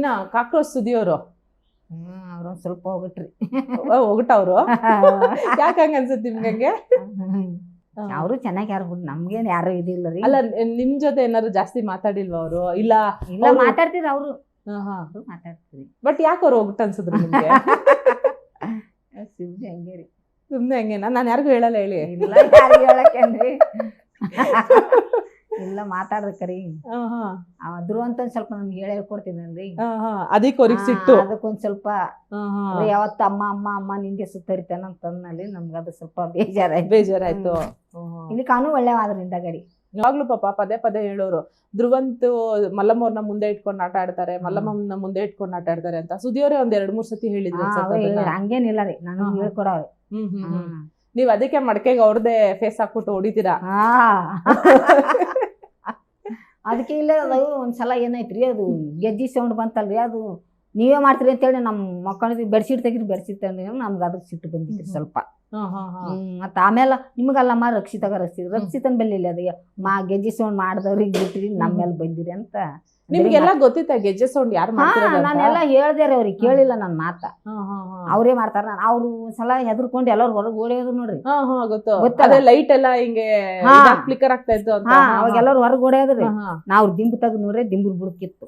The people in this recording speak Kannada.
ಇನ್ನ ಕಾಕ್ರೋಚ್ ಸುದಿಯೋರು ಅವ್ರೊಂದ್ ಸ್ವಲ್ಪ ಹೋಗ್ಬಿಟ್ರಿ. ಹೋಗ್ಬಿಟ್ಟವ್ರು. ಯಾಕೆ ಹಂಗ ಅನ್ಸುತ್ತೆ ನಿಮ್ಗೆ? ಅವರು ಚೆನ್ನಾಗಿ ಯಾರು ಬಿಡ್, ನಮ್ಗೇನ್ ಯಾರು ಇದಿಲ್ಲ ರೀ. ಅಲ್ಲ ನಿಮ್ ಜೊತೆ ಏನಾದ್ರು ಜಾಸ್ತಿ ಮಾತಾಡಿಲ್ವಾ ಅವರು? ಇಲ್ಲ ಇಲ್ಲ ಮಾತಾಡ್ತೀರಿ ಅವ್ರು ಮಾತಾಡ್ತೀರಿ. ಬಟ್ ಯಾಕೆ ಅವ್ರು ಹೋಗ್ಬಿಟ್ಟು ಅನ್ಸಿದ್ರು ನಿಮ್ಗೆ? ಸುಮ್ನೆ ಹಂಗೆ ರೀ. ಸುಮ್ನೆ ಹಂಗೇನಾ? ನಾನು ಯಾರಿಗೂ ಹೇಳಲ್ಲ ಹೇಳಿ. ಇಲ್ಲ ಯಾರಿಗೂ ಹೇಳಕ್ಕೇನ್ರಿ. ಇಲ್ಲ ಮಾತಾಡ್ಬೇಕ್ರಿ. ಅದ್ರು ಅಂತ ಸ್ವಲ್ಪ ನಮ್ಗೆ ಹೇಳ್ಕೊಡ್ತೀನಲ್ರಿ. ಅದಕ್ಕೆ ಅವ್ರಿಗೆ ಸಿಟ್ಟು. ಅದಕ್ಕೊಂದ್ ಸ್ವಲ್ಪ ಯಾವತ್ತ ಅಮ್ಮ ಅಮ್ಮ ಅಮ್ಮ ನಿಂಗೆ ಸುತ್ತರಿತಾನಂತಂದಲ್ಲಿ ನಮ್ಗೆ ಅದು ಸ್ವಲ್ಪ ಬೇಜಾರಾಯ್ತು. ಇಲ್ಲಿ ಕಾನು ಒಳ್ಳೆವಾದ್ರಿಂದ ಗಡಿ ಯಾವಾಗ್ಲೂ ಪಾಪ ಪದೇ ಪದೇ ಹೇಳೋರು, ಧ್ರುವಂತು ಮಲ್ಲಮ್ಮವ್ರನ್ನ ಮುಂದೆ ಇಟ್ಕೊಂಡು ಆಟ ಆಡ್ತಾರೆ, ಮಲ್ಲಮ್ಮನ ಮುಂದೆ ಇಟ್ಕೊಂಡು ಆಟ ಆಡ್ತಾರೆ ಅಂತ. ಸುದಿಯವರೇ ಒಂದ್ 2-3 ಸತಿ ಹೇಳಿದ್ರು. ಹಂಗೇನಿಲ್ಲ ರೀ, ನಾನು ಹೇಳ್ಕೊಡವ್ರಿ. ನೀವ್ ಅದಕ್ಕೆ ಮಡಕೆಗೆ ಅವ್ರದೇ ಫೇಸ್ ಹಾಕ್ಬಿಟ್ಟು ಹೊಡಿತೀರಾ? ಅದಕ್ಕೆ ಇಲ್ಲ, ಅದು ಒಂದ್ಸಲ ಏನೈತ್ರಿ, ಅದು ಗೆಜ್ಜಿ ಸೌಂಡ್ ಬಂತಲ್ರಿ, ಅದು ನೀವೇ ಮಾಡ್ತೀರಿ ಅಂತೇಳಿ ನಮ್ಮ ಮಕ್ಕಳಿಗೆ ಬೆಡ್ಶೀಟ್ ತೆಗಿರಿ, ಬೆಡ್ಶೀಟ್ ತಗೊಂಡ್ರಿ ನಮ್ಗೆ ಅದಕ್ಕೆ ಸಿಟ್ಟು ಬಂದಿತ್ರಿ ಸ್ವಲ್ಪ. ಮತ್ತ ಆಮೇಲೆ ನಿಮ್ಗಲ್ಲಮ್ಮ ರಕ್ಷಿತನ ಬೆಲ್ಲಿಲ್ಲ ಅದು ಗೆಜ್ಜಿ ಸೌಂಡ್ ಮಾಡಿದವ್ರಿಗೆ ಬಿಟ್ಟಿರಿ, ನಮ್ಮ ಮೇಲೆ ಬಂದಿರಿ ಅಂತ. ನಿಮ್ಗೆಲ್ಲ ಗೊತ್ತಿತ್ತ ಗೆಜ್ಜೆ ಸೌಂಡ್ ಯಾರು ಮಾಡ್ತಿರೋದು? ನಾನೆಲ್ಲ ಹೇಳ್ದೆ ರೀ ಅವ್ರಿಗೆ, ಕೇಳಿಲ್ಲ ನನ್ನ ಮಾತ. ಅವ್ರೇ ಮಾಡ್ತಾರ. ಅವ್ರು ಒಂದ್ಸಲ ಹೆದರ್ಕೊಂಡು ಎಲ್ಲರೂ ಹೊರಗೆ ಓಡೋದ್ರು ನೋಡ್ರಿ. ಗೊತ್ತ ಲೈಟ್ ಎಲ್ಲ ಹಿಂಗೆ ಫ್ಲಿಕರ್ ಆಗ್ತಾ ಇತ್ತು ಅಂತ ಅವಾಗ ಎಲ್ಲರೂ ಹೊರಗೆ ಓಡೋದ್ರಿ. ನಾವ್ ದಿಂಬು ತೆಗ್ದು ನೋಡ್ರಿ, ದಿಂಬು ಬುಡಕಿತ್ತು.